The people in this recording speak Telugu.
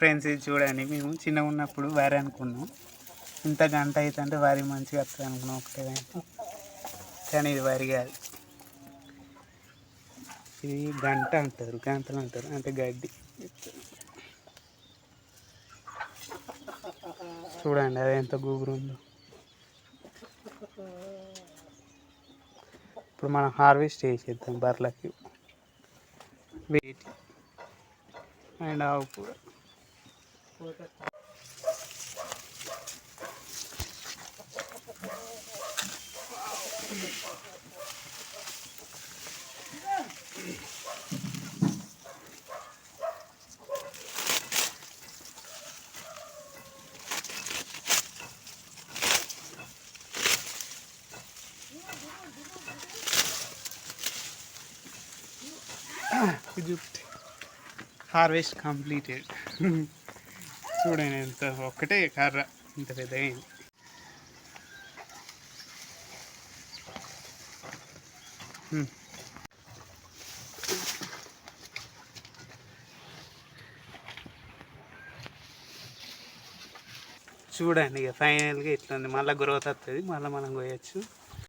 ఫ్రెండ్స్ ఇది చూడండి, మేము చిన్నగా ఉన్నప్పుడు వరి అనుకున్నాం. ఇంత గంట అవుతుంటే వరి మంచిగా వస్తుంది అనుకున్నాం ఒకటే కానీ ఇది వరి కాదు, ఇది గంటలు అంటారు అంటే గడ్డి. చూడండి అది ఎంత గూగురు ఉందో. ఇప్పుడు మనం హార్వెస్ట్ చేసేద్దాం బర్రెలకి. వెయిట్ అండ్ ఆవు కూడా. Harvest completed. చూడండి ఎంత ఒక్కటే కర్ర ఇంత పెద్దగా అయింది. చూడండి ఇక ఫైనల్గా ఇట్లా ఉంది. మళ్ళీ గ్రోత్ వస్తుంది, మళ్ళీ మనం కోయచ్చు.